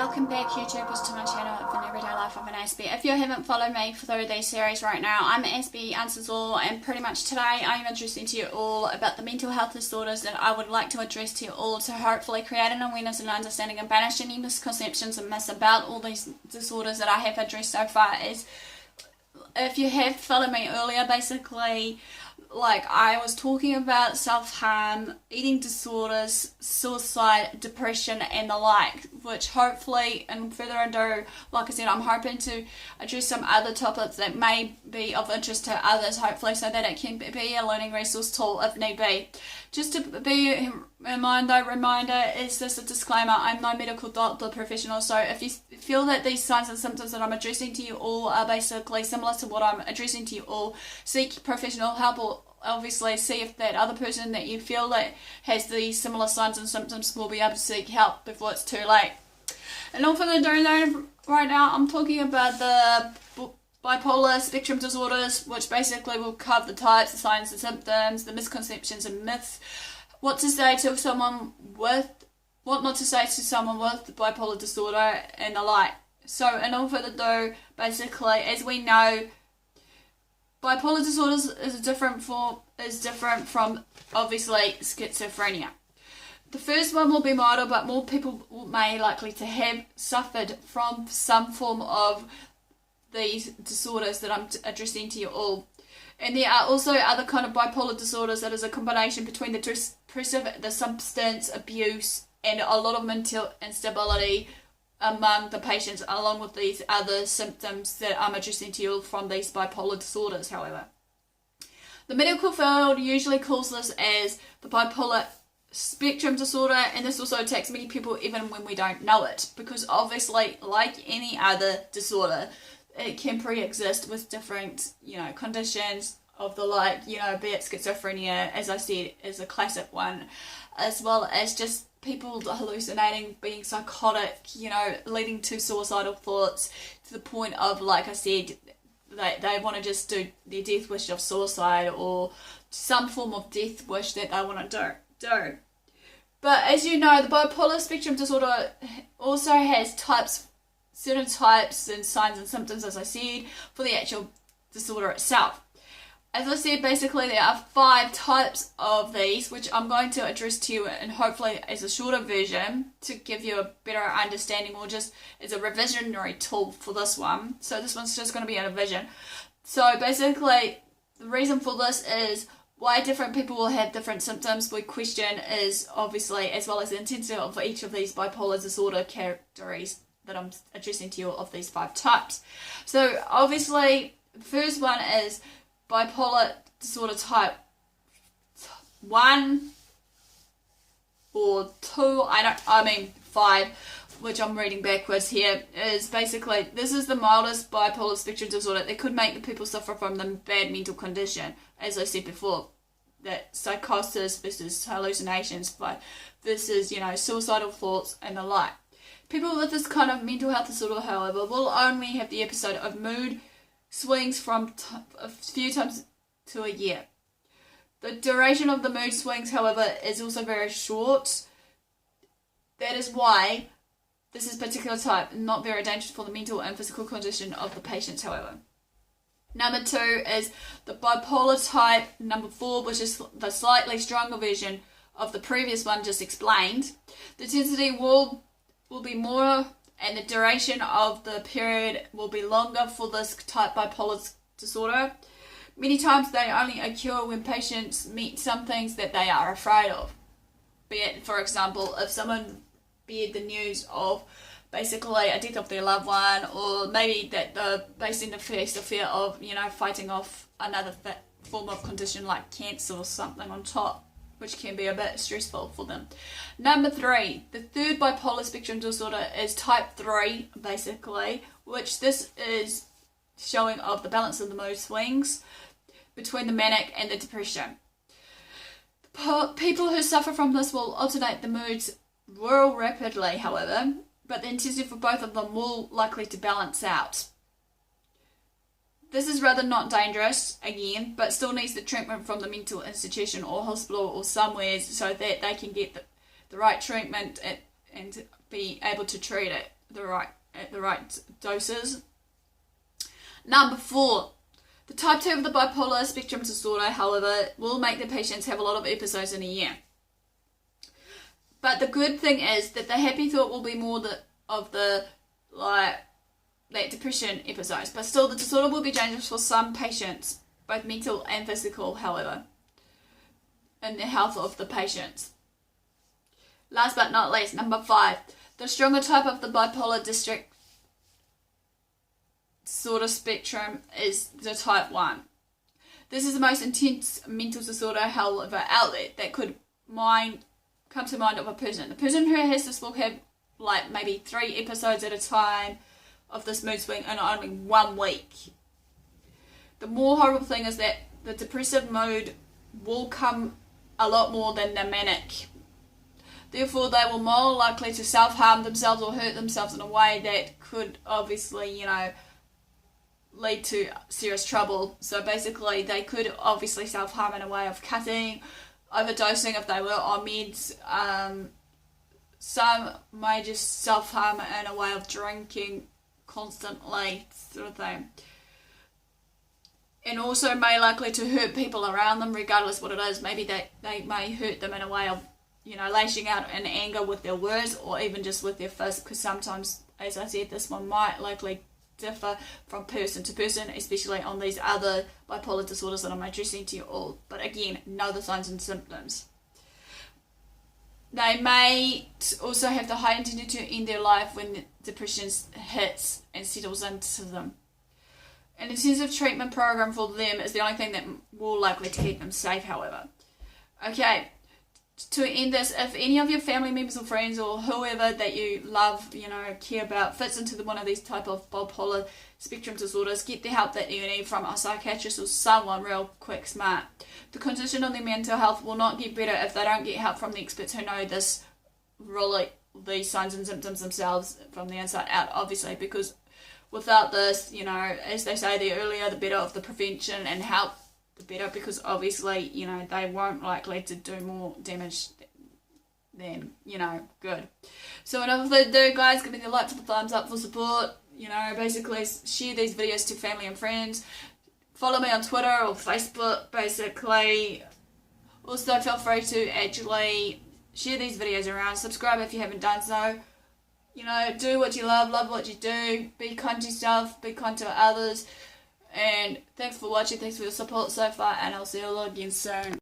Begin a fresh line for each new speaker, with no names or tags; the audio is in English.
Welcome back YouTubers to my channel of an everyday life of an Aspie. If you haven't followed me through these series right now, I'm AspieAnswersAll, and pretty much today I'm addressing to you all about the mental health disorders that I would like to address to you all to hopefully create an awareness and understanding and banish any misconceptions and myths about all these disorders that I have addressed so far. Is if you have followed me earlier, basically, like I was talking about self-harm, eating disorders, suicide, depression and the like, which hopefully, and further ado, like I said, I'm hoping to address some other topics that may be of interest to others, hopefully, so that it can be a learning resource tool if need be. Just to be a reminder, is this a disclaimer, I'm no medical doctor professional, so if you feel that these signs and symptoms that I'm addressing to you all are basically similar to what I'm addressing to you all, seek professional help, or obviously see if that other person that you feel that has these similar signs and symptoms will be able to seek help before it's too late. And all further ado, though, right now I'm talking about the bipolar spectrum disorders, which basically will cover the types, the signs and symptoms, the misconceptions and myths, what to say to someone with, what not to say to someone with bipolar disorder and the like. So, and all further ado, basically, as we know, bipolar disorders is different from obviously schizophrenia. The first one will be milder, but more people may likely to have suffered from some form of these disorders that I'm addressing to you all. And there are also other kind of bipolar disorders that is a combination between the depressive, the substance abuse, and a lot of mental instability among the patients, along with these other symptoms that I'm addressing to you from these bipolar disorders. However, the medical field usually calls this as the bipolar spectrum disorder, and this also attacks many people even when we don't know it, because obviously, like any other disorder, it can pre-exist with different, conditions of the like, be it schizophrenia, as I said, is a classic one, as well as just people hallucinating, being psychotic, leading to suicidal thoughts, to the point of, like I said, they want to just do their death wish of suicide, or some form of death wish that they want to do. But as you know, the bipolar spectrum disorder also has certain types and signs and symptoms, as I said, for the actual disorder itself. As I said, basically there are 5 types of these, which I'm going to address to you, and hopefully as a shorter version to give you a better understanding, or just as a revisionary tool for this one. So this one's just going to be a revision. So basically, the reason for this is why different people will have different symptoms. We question is obviously, as well as the intensity of each of these bipolar disorder characteristics that I'm addressing to you of these 5 types. So obviously, the first one is bipolar disorder type 1 or 2, 5, which I'm reading backwards here, is basically, this is the mildest bipolar spectrum disorder that could make the people suffer from the bad mental condition, as I said before, that psychosis versus hallucinations versus, suicidal thoughts and the like. People with this kind of mental health disorder, however, will only have the episode of mood swings from a few times to a year. The duration of the mood swings, however, is also very short. That is why this is particular type not very dangerous for the mental and physical condition of the patients, however. Number 2 is the bipolar type number 4, which is the slightly stronger version of the previous one just explained. The intensity will be more, and the duration of the period will be longer for this type bipolar disorder. Many times they only occur when patients meet some things that they are afraid of. Be it, for example, if someone bears the news of basically a death of their loved one, or maybe that they're basing the fear of, fighting off another form of condition like cancer or something on top, which can be a bit stressful for them. Number 3, the third bipolar spectrum disorder is type 3, basically, which this is showing of the balance of the mood swings between the manic and the depression. People who suffer from this will alternate the moods real rapidly, however, but the intensity for both of them will likely to balance out. This is rather not dangerous, again, but still needs the treatment from the mental institution or hospital or somewhere, so that they can get the right treatment and be able to treat it. at the right doses. Number 4, the type 2 of the bipolar spectrum disorder, however, will make the patients have a lot of episodes in a year. But the good thing is that the happy thought will be more of the that depression episodes, but still the disorder will be dangerous for some patients, both mental and physical, however, in the health of the patients. Last but not least, number 5, the stronger type of the bipolar disorder spectrum is the type 1. This is the most intense mental disorder, however, outlet that could come to mind of a person. The person who has this will have maybe 3 episodes at a time of this mood swing in only 1 week. The more horrible thing is that the depressive mood will come a lot more than the manic. Therefore, they will more likely to self-harm themselves or hurt themselves in a way that could obviously, lead to serious trouble. So basically, they could obviously self-harm in a way of cutting, overdosing if they were on meds. Some may just self-harm in a way of drinking constantly, sort of thing. And also may likely to hurt people around them, regardless what it is. Maybe they may hurt them in a way of, lashing out in anger with their words or even just with their fists, because sometimes, as I said, this one might likely differ from person to person, especially on these other bipolar disorders that I'm addressing to you all. But again, know the signs and symptoms. They may also have the high intensity to end their life when the depression hits and settles into them. An intensive treatment program for them is the only thing that will likely to keep them safe, however. Okay, to end this, if any of your family members or friends or whoever that you love, care about, fits into one of these type of bipolar spectrum disorders, get the help that you need from a psychiatrist or someone real quick smart. The condition of their mental health will not get better if they don't get help from the experts who know these signs and symptoms themselves from the inside out, obviously, because without this, as they say, the earlier the better of the prevention and help, the better, because obviously, they won't likely to do more damage than, good. So whatever they do, guys, give me the like for the thumbs up for support. Basically share these videos to family and friends. Follow me on Twitter or Facebook, basically. Also, feel free to actually share these videos around. Subscribe if you haven't done so. Do what you love what you do. Be kind to yourself, be kind to others. And thanks for watching, thanks for your support so far, and I'll see you all again soon.